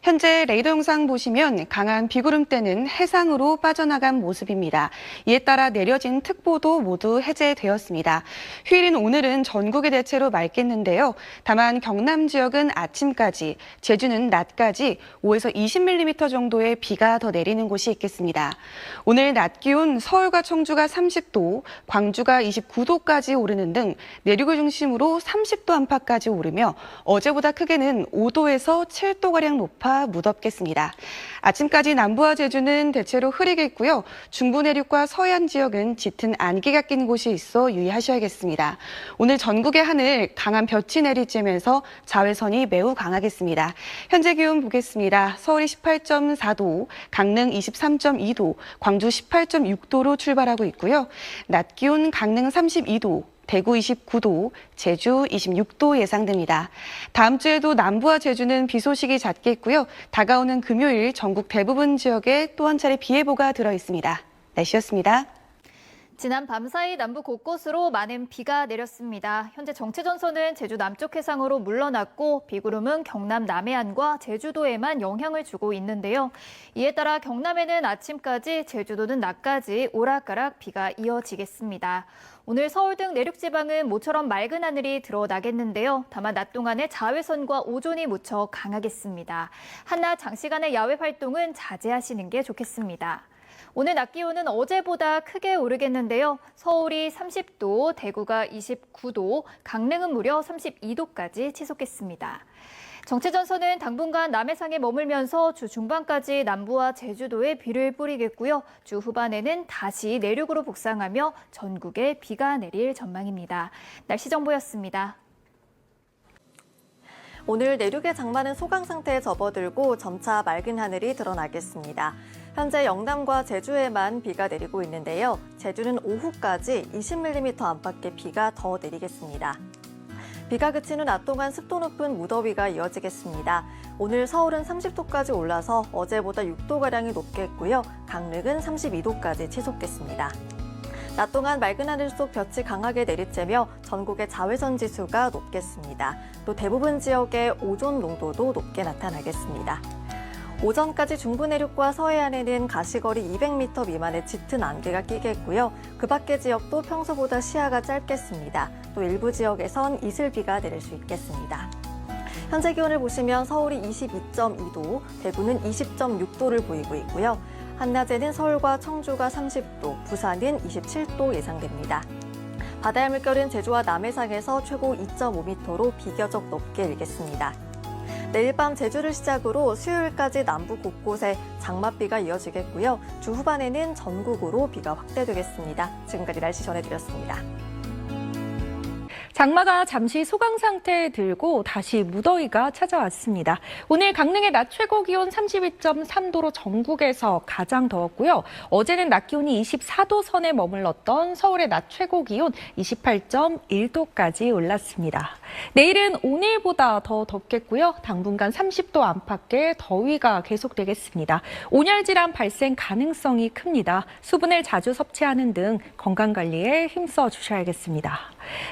현재 레이더 영상 보시면 강한 비구름대는 해상으로 빠져나간 모습입니다. 이에 따라 내려진 특보도 모두 해제되었습니다. 휴일인 오늘은 전국이 대체로 맑겠는데요. 다만 경남 지역은 아침까지, 제주는 낮까지 5에서 20mm 정도의 비가 더 내리는 곳이 있겠습니다. 오늘 낮 기온 서울과 청주가 30도, 광주가 29도까지 오르는 등 내륙을 중심으로 30도 안팎까지 오르며 어제보다 크게는 5도에서 7도가량 높아 무덥겠습니다. 아침까지 남부와 제주는 대체로 흐리겠고요. 중부 내륙과 서해안 지역은 짙은 안개가 낀 곳이 있어 유의하셔야겠습니다. 오늘 전국의 하늘 강한 볕이 내리쬐면서 자외선이 매우 강하겠습니다. 현재 기온 보겠습니다. 서울이 18.4도, 강릉 23.2도, 광주 18.6도로 출발하고 있고요. 낮 기온 강릉 32도, 대구 29도, 제주 26도 예상됩니다. 다음 주에도 남부와 제주는 비 소식이 잦겠고요. 다가오는 금요일 전국 대부분 지역에 또 한 차례 비 예보가 들어 있습니다. 날씨였습니다. 지난 밤사이 남부 곳곳으로 많은 비가 내렸습니다. 현재 정체전선은 제주 남쪽 해상으로 물러났고 비구름은 경남 남해안과 제주도에만 영향을 주고 있는데요. 이에 따라 경남에는 아침까지, 제주도는 낮까지 오락가락 비가 이어지겠습니다. 오늘 서울 등 내륙지방은 모처럼 맑은 하늘이 드러나겠는데요. 다만 낮 동안에 자외선과 오존이 무척 강하겠습니다. 한낮 장시간의 야외 활동은 자제하시는 게 좋겠습니다. 오늘 낮 기온은 어제보다 크게 오르겠는데요. 서울이 30도, 대구가 29도, 강릉은 무려 32도까지 치솟겠습니다. 정체전선은 당분간 남해상에 머물면서 주 중반까지 남부와 제주도에 비를 뿌리겠고요. 주 후반에는 다시 내륙으로 북상하며 전국에 비가 내릴 전망입니다. 날씨 정보였습니다. 오늘 내륙의 장마는 소강 상태에 접어들고 점차 맑은 하늘이 드러나겠습니다. 현재 영남과 제주에만 비가 내리고 있는데요. 제주는 오후까지 20mm 안팎의 비가 더 내리겠습니다. 비가 그친 후 낮 동안 습도 높은 무더위가 이어지겠습니다. 오늘 서울은 30도까지 올라서 어제보다 6도가량이 높겠고요. 강릉은 32도까지 치솟겠습니다. 낮 동안 맑은 하늘 속 볕이 강하게 내리쬐며 전국의 자외선 지수가 높겠습니다. 또 대부분 지역의 오존 농도도 높게 나타나겠습니다. 오전까지 중부 내륙과 서해안에는 가시거리 200m 미만의 짙은 안개가 끼겠고요. 그 밖의 지역도 평소보다 시야가 짧겠습니다. 또 일부 지역에선 이슬비가 내릴 수 있겠습니다. 현재 기온을 보시면 서울이 22.2도, 대구는 20.6도를 보이고 있고요. 한낮에는 서울과 청주가 30도, 부산은 27도 예상됩니다. 바다의 물결은 제주와 남해상에서 최고 2.5m로 비교적 높게 일겠습니다. 내일 밤 제주를 시작으로 수요일까지 남부 곳곳에 장맛비가 이어지겠고요. 주 후반에는 전국으로 비가 확대되겠습니다. 지금까지 날씨 전해드렸습니다. 장마가 잠시 소강 상태에 들고 다시 무더위가 찾아왔습니다. 오늘 강릉의 낮 최고 기온 32.3도로 전국에서 가장 더웠고요. 어제는 낮 기온이 24도 선에 머물렀던 서울의 낮 최고 기온 28.1도까지 올랐습니다. 내일은 오늘보다 더 덥겠고요. 당분간 30도 안팎의 더위가 계속되겠습니다. 온열질환 발생 가능성이 큽니다. 수분을 자주 섭취하는 등 건강관리에 힘써 주셔야겠습니다.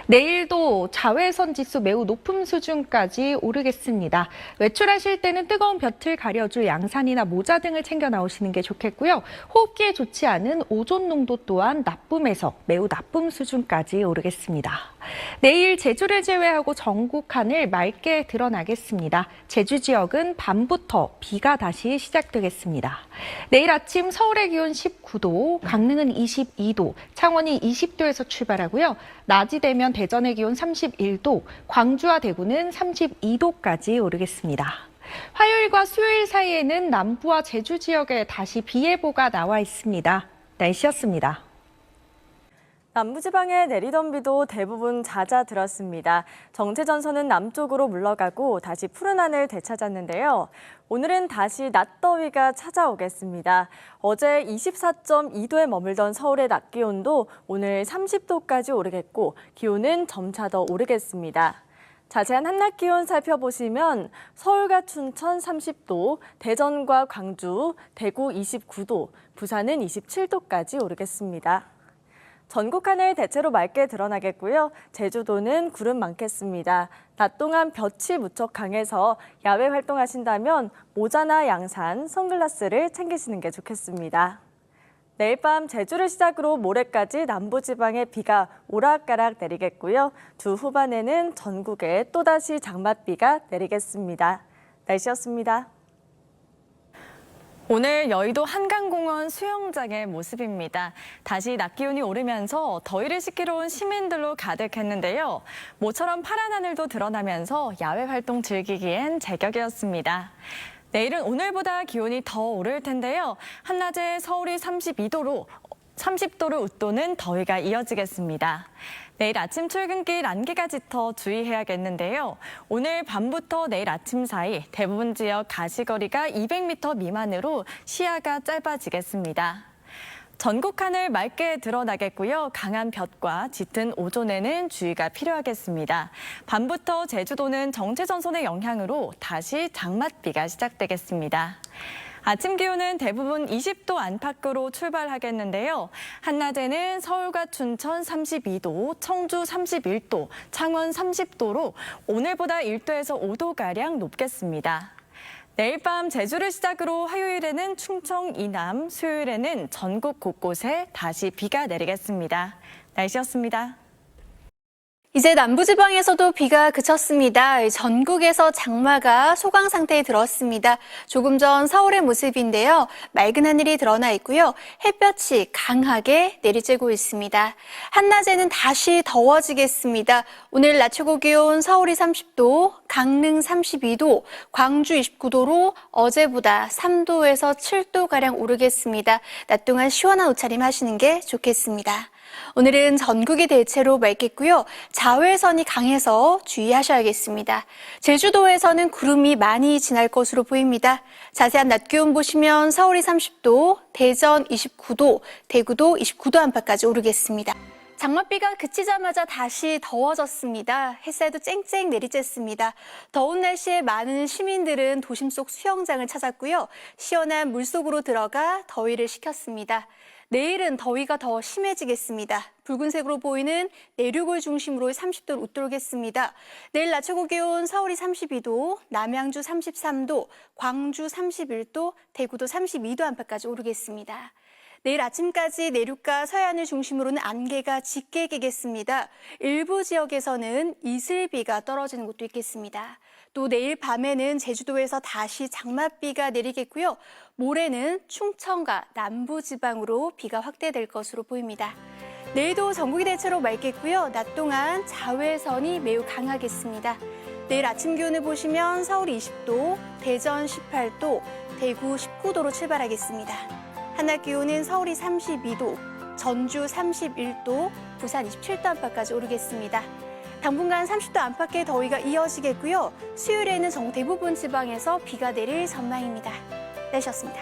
내일도 자외선 지수 매우 높은 수준까지 오르겠습니다. 외출하실 때는 뜨거운 볕을 가려줄 양산이나 모자 등을 챙겨 나오시는 게 좋겠고요. 호흡기에 좋지 않은 오존 농도 또한 나쁨에서 매우 나쁨 수준까지 오르겠습니다. 내일 제주를 제외하고 전국 하늘 맑게 드러나겠습니다. 제주 지역은 밤부터 비가 다시 시작되겠습니다. 내일 아침 서울의 기온 19도, 강릉은 22도, 창원이 20도에서 출발하고요. 낮이 되면 대전의 기온 31도, 광주와 대구는 32도까지 오르겠습니다. 화요일과 수요일 사이에는 남부와 제주 지역에 다시 비 예보가 나와 있습니다. 날씨였습니다. 남부지방에 내리던 비도 대부분 잦아들었습니다. 정체전선은 남쪽으로 물러가고 다시 푸른 하늘 되찾았는데요. 오늘은 다시 낮더위가 찾아오겠습니다. 어제 24.2도에 머물던 서울의 낮 기온도 오늘 30도까지 오르겠고 기온은 점차 더 오르겠습니다. 자세한 한낮 기온 살펴보시면 서울과 춘천 30도, 대전과 광주, 대구 29도, 부산은 27도까지 오르겠습니다. 전국 하늘 대체로 맑게 드러나겠고요. 제주도는 구름 많겠습니다. 낮 동안 볕이 무척 강해서 야외 활동하신다면 모자나 양산, 선글라스를 챙기시는 게 좋겠습니다. 내일 밤 제주를 시작으로 모레까지 남부지방에 비가 오락가락 내리겠고요. 주 후반에는 전국에 또다시 장맛비가 내리겠습니다. 날씨였습니다. 오늘 여의도 한강공원 수영장의 모습입니다. 다시 낮 기온이 오르면서 더위를 식히러 온 시민들로 가득했는데요. 모처럼 파란 하늘도 드러나면서 야외 활동 즐기기엔 제격이었습니다. 내일은 오늘보다 기온이 더 오를 텐데요. 한낮에 서울이 30도를 웃도는 더위가 이어지겠습니다. 내일 아침 출근길 안개가 짙어 주의해야겠는데요. 오늘 밤부터 내일 아침 사이 대부분 지역 가시거리가 200m 미만으로 시야가 짧아지겠습니다. 전국 하늘 맑게 드러나겠고요. 강한 볕과 짙은 오존에는 주의가 필요하겠습니다. 밤부터 제주도는 정체전선의 영향으로 다시 장맛비가 시작되겠습니다. 아침 기온은 대부분 20도 안팎으로 출발하겠는데요. 한낮에는 서울과 춘천 32도, 청주 31도, 창원 30도로 오늘보다 1도에서 5도가량 높겠습니다. 내일 밤 제주를 시작으로 화요일에는 충청 이남, 수요일에는 전국 곳곳에 다시 비가 내리겠습니다. 날씨였습니다. 이제 남부지방에서도 비가 그쳤습니다. 전국에서 장마가 소강 상태에 들었습니다. 조금 전 서울의 모습인데요. 맑은 하늘이 드러나 있고요. 햇볕이 강하게 내리쬐고 있습니다. 한낮에는 다시 더워지겠습니다. 오늘 낮 최고 기온 서울이 30도, 강릉 32도, 광주 29도로 어제보다 3도에서 7도가량 오르겠습니다. 낮 동안 시원한 옷차림 하시는 게 좋겠습니다. 오늘은 전국이 대체로 맑겠고요. 자외선이 강해서 주의하셔야겠습니다. 제주도에서는 구름이 많이 지날 것으로 보입니다. 자세한 낮 기온 보시면 서울이 30도, 대전 29도, 대구도 29도 안팎까지 오르겠습니다. 장맛비가 그치자마자 다시 더워졌습니다. 햇살도 쨍쨍 내리쬐습니다. 더운 날씨에 많은 시민들은 도심 속 수영장을 찾았고요. 시원한 물속으로 들어가 더위를 식혔습니다. 내일은 더위가 더 심해지겠습니다. 붉은색으로 보이는 내륙을 중심으로 30도를 웃돌겠습니다. 내일 낮 최고 기온 서울이 32도, 남양주 33도, 광주 31도, 대구도 32도 안팎까지 오르겠습니다. 내일 아침까지 내륙과 서해안을 중심으로는 안개가 짙게 끼겠습니다. 일부 지역에서는 이슬비가 떨어지는 곳도 있겠습니다. 또 내일 밤에는 제주도에서 다시 장맛비가 내리겠고요. 모레는 충청과 남부지방으로 비가 확대될 것으로 보입니다. 내일도 전국이 대체로 맑겠고요. 낮 동안 자외선이 매우 강하겠습니다. 내일 아침 기온을 보시면 서울이 20도, 대전 18도, 대구 19도로 출발하겠습니다. 한낮 기온은 서울이 32도, 전주 31도, 부산 27도 안팎까지 오르겠습니다. 당분간 30도 안팎의 더위가 이어지겠고요. 수요일에는 대부분 지방에서 비가 내릴 전망입니다. 날씨였습니다.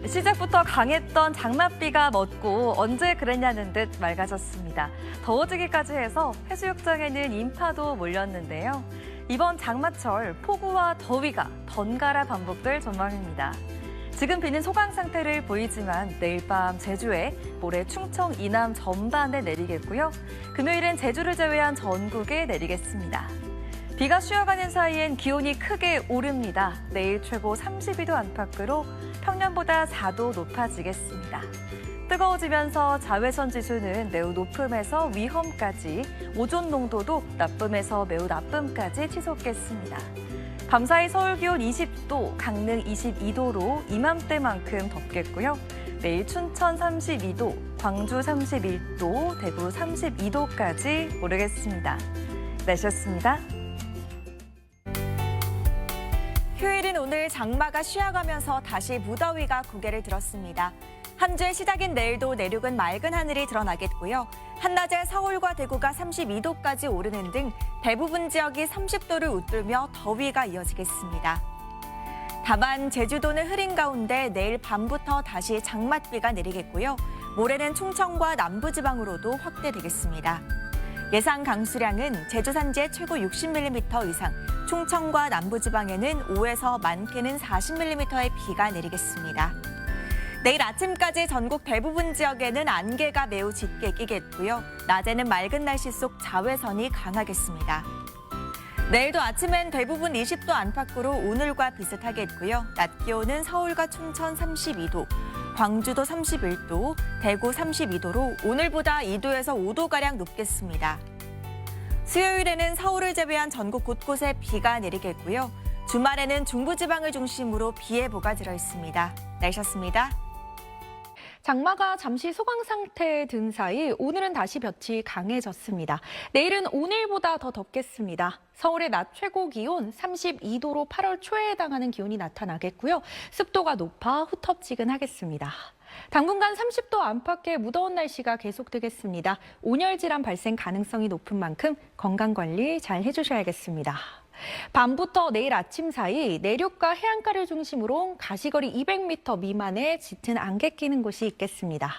시작부터 강했던 장맛비가 멎고 언제 그랬냐는 듯 맑아졌습니다. 더워지기까지 해서 해수욕장에는 인파도 몰렸는데요. 이번 장마철 폭우와 더위가 번갈아 반복될 전망입니다. 지금 비는 소강 상태를 보이지만 내일 밤 제주에, 모레 충청 이남 전반에 내리겠고요. 금요일엔 제주를 제외한 전국에 내리겠습니다. 비가 쉬어가는 사이엔 기온이 크게 오릅니다. 내일 최고 32도 안팎으로 평년보다 4도 높아지겠습니다. 뜨거워지면서 자외선 지수는 매우 높음에서 위험까지, 오존 농도도 나쁨에서 매우 나쁨까지 치솟겠습니다. 밤사이 서울 기온 20도, 강릉 22도로 이맘때만큼 덥겠고요. 내일 춘천 32도, 광주 31도, 대구 32도까지 오르겠습니다. 날씨였습니다. 휴일인 오늘 장마가 쉬어가면서 다시 무더위가 고개를 들었습니다. 한 주의 시작인 내일도 내륙은 맑은 하늘이 드러나겠고요. 한낮에 서울과 대구가 32도까지 오르는 등 대부분 지역이 30도를 웃돌며 더위가 이어지겠습니다. 다만 제주도는 흐린 가운데 내일 밤부터 다시 장맛비가 내리겠고요. 모레는 충청과 남부지방으로도 확대되겠습니다. 예상 강수량은 제주 산지에 최고 60mm 이상, 충청과 남부지방에는 5에서 많게는 40mm의 비가 내리겠습니다. 내일 아침까지 전국 대부분 지역에는 안개가 매우 짙게 끼겠고요. 낮에는 맑은 날씨 속 자외선이 강하겠습니다. 내일도 아침엔 대부분 20도 안팎으로 오늘과 비슷하겠고요. 낮 기온은 서울과 춘천 32도, 광주도 31도, 대구 32도로 오늘보다 2도에서 5도가량 높겠습니다. 수요일에는 서울을 제외한 전국 곳곳에 비가 내리겠고요. 주말에는 중부지방을 중심으로 비 예보가 들어있습니다. 날씨였습니다. 장마가 잠시 소강 상태에 든 사이 오늘은 다시 볕이 강해졌습니다. 내일은 오늘보다 더 덥겠습니다. 서울의 낮 최고 기온 32도로 8월 초에 해당하는 기온이 나타나겠고요. 습도가 높아 후텁지근하겠습니다. 당분간 30도 안팎의 무더운 날씨가 계속되겠습니다. 온열 질환 발생 가능성이 높은 만큼 건강관리 잘 해주셔야겠습니다. 밤부터 내일 아침 사이 내륙과 해안가를 중심으로 가시거리 200m 미만의 짙은 안개 끼는 곳이 있겠습니다.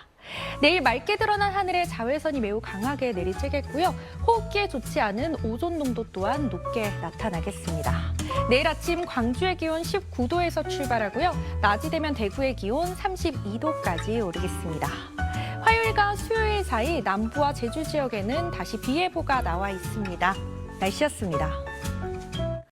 내일 맑게 드러난 하늘에 자외선이 매우 강하게 내리쬐겠고요. 호흡기에 좋지 않은 오존 농도 또한 높게 나타나겠습니다. 내일 아침 광주의 기온 19도에서 출발하고요. 낮이 되면 대구의 기온 32도까지 오르겠습니다. 화요일과 수요일 사이 남부와 제주 지역에는 다시 비 예보가 나와 있습니다. 날씨였습니다.